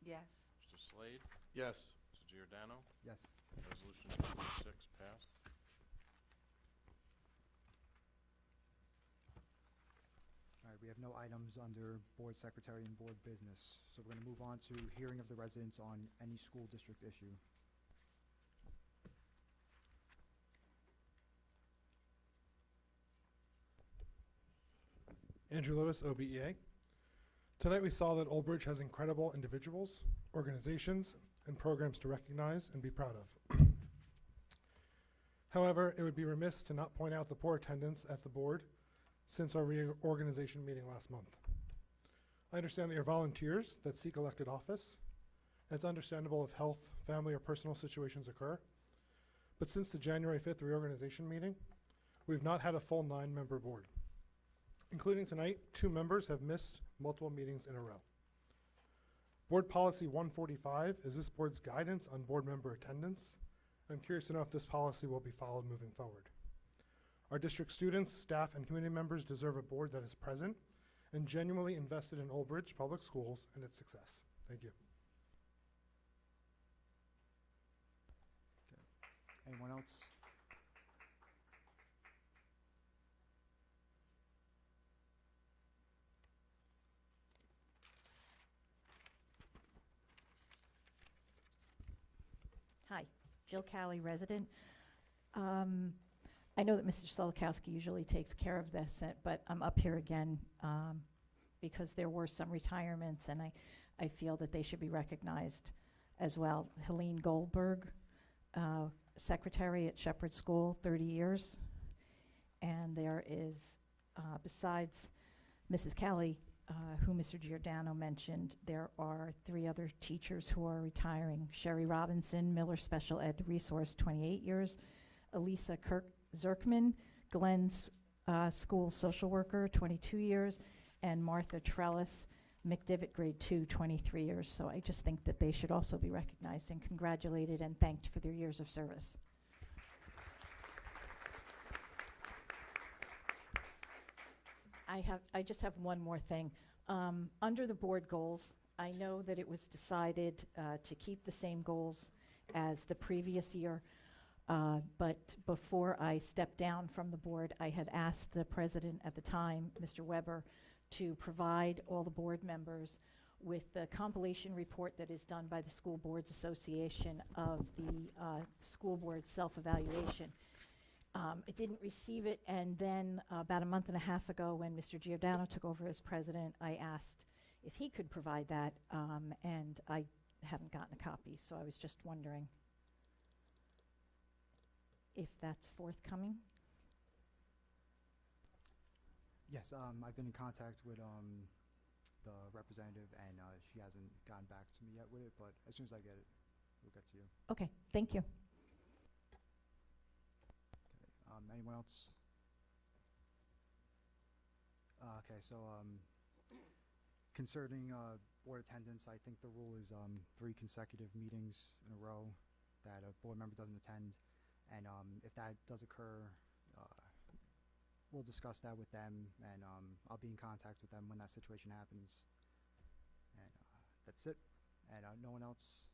Yes. Mr. Slade? Yes. Mr. Giordano? Yes. Resolutions 1 through 6 pass. All right, we have no items under board secretary and board business. So we're going to move on to hearing of the residents on any school district issue. Andrew Lewis, OBEA. Tonight we saw that Old Bridge has incredible individuals, organizations, and programs to recognize and be proud of. However, it would be remiss to not point out the poor attendance at the board since our reorganization meeting last month. I understand that you're volunteers that seek elected office, and it's understandable if health, family, or personal situations occur. But since the January 5th reorganization meeting, we've not had a full 9-member board. Including tonight, 2 members have missed multiple meetings in a row. Board Policy 145 is this board's guidance on board member attendance. I'm curious to know if this policy will be followed moving forward. Our district students, staff, and community members deserve a board that is present and genuinely invested in Old Bridge Public Schools and its success. Thank you. Anyone else? Hi, Jill Calley, resident. I know that Mr. Solokowski usually takes care of this, but I'm up here again because there were some retirements, and I feel that they should be recognized as well. Helene Goldberg, secretary at Shepherd School, 30 years. And there is, besides Mrs. Calley, who Mr. Giordano mentioned, there are 3 other teachers who are retiring. Sherry Robinson, Miller Special Ed Resource, 28 years. Elisa Zerkman, Glenn's School Social Worker, 22 years. And Martha Trellis, McDivitt Grade 2, 23 years. So I just think that they should also be recognized and congratulated and thanked for their years of service. I just have one more thing. Under the board goals, I know that it was decided to keep the same goals as the previous year, but before I stepped down from the board, I had asked the president at the time, Mr. Weber, to provide all the board members with the compilation report that is done by the School Boards Association of the school board self-evaluation. I didn't receive it, and then about a month and a half ago, when Mr. Giordano took over as president, I asked if he could provide that, and I haven't gotten a copy, so I was just wondering if that's forthcoming. Yes, I've been in contact with the representative, and she hasn't gotten back to me yet with it, but as soon as I get it, we'll get to you. Okay, thank you. Anyone else? Okay, so Concerning board attendance, I think the rule is 3 consecutive meetings in a row that a board member doesn't attend. And if that does occur, we'll discuss that with them, and I'll be in contact with them when that situation happens. And that's it. And no one else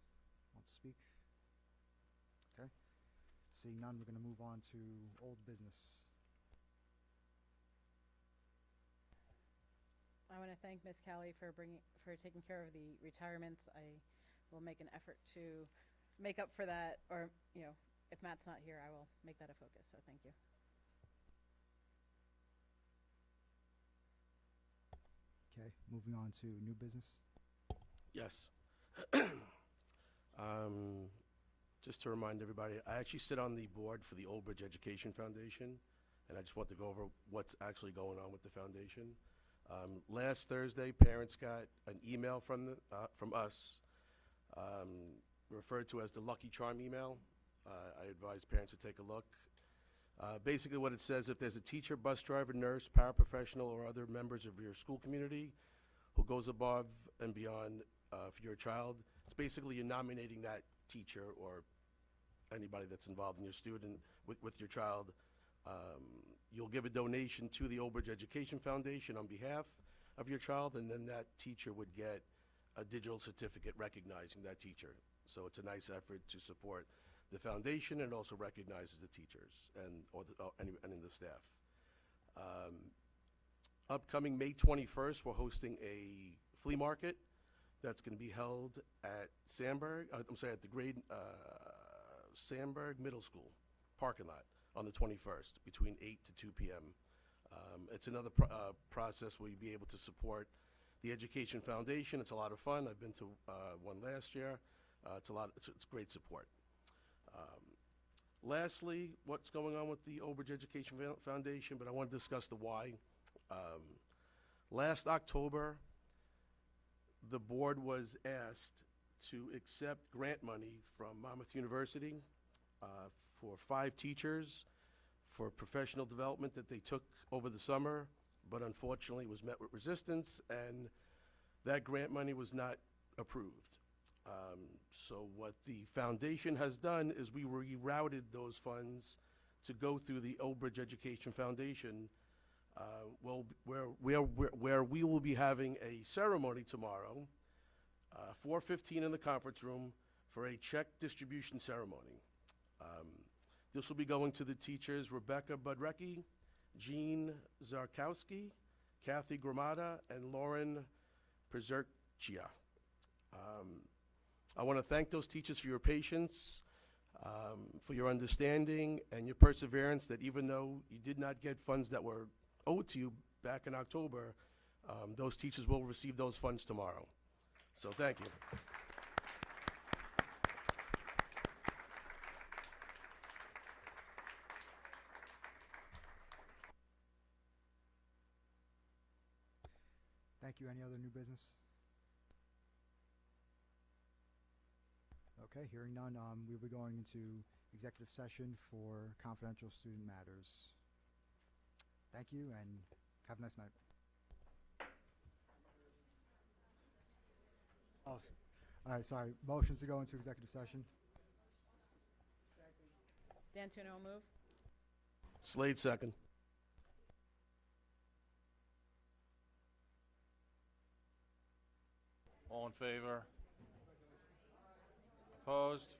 wants to speak? Okay. Seeing none, we're going to move on to old business. I want to thank Ms. Callie for taking care of the retirements. I will make an effort to make up for that, or, you know, if Matt's not here, I will make that a focus, so thank you. Okay, moving on to new business. Yes. Just to remind everybody, I actually sit on the board for the Old Bridge Education Foundation, and I just want to go over what's actually going on with the foundation. Last Thursday, parents got an email from us, referred to as the Lucky Charm email. I advise parents to take a look. Basically what it says, if there's a teacher, bus driver, nurse, paraprofessional, or other members of your school community who goes above and beyond for your child, it's basically you're nominating that teacher or anybody that's involved in your student with your child. You'll give a donation to the Old Bridge Education Foundation on behalf of your child, and then that teacher would get a digital certificate recognizing that teacher. So it's a nice effort to support the foundation and also recognizes the teachers and the staff. Upcoming May 21st, we're hosting a flea market that's going to be held at Sandburg, at the Sandburg Middle School parking lot on the 21st between 8 to 2 p.m. It's another process where you'll be able to support the Education Foundation. It's a lot of fun. I've been to one last year. It's great support. Lastly, what's going on with the Old Bridge Education Foundation, but I want to discuss the why. Last October, the board was asked to accept grant money from Monmouth University for 5 teachers for professional development that they took over the summer, but unfortunately was met with resistance, and that grant money was not approved. So what the foundation has done is we rerouted those funds to go through the Old Bridge Education Foundation, where we will be having a ceremony tomorrow, 4:15 in the conference room, for a check distribution ceremony. This will be going to the teachers Rebecca Budrecki, Jean Zarkowski, Kathy Gramada, and Lauren Przerchia. I want to thank those teachers for your patience, for your understanding, and your perseverance, that even though you did not get funds that were owed to you back in October, those teachers will receive those funds tomorrow. So thank you. Thank you. Any other new business? Okay, hearing none, we'll be going into executive session for confidential student matters. Thank you, and have a nice night. Oh, all right, sorry. Motions to go into executive session. Dan Tuna will move. Slade second. All in favor? Opposed?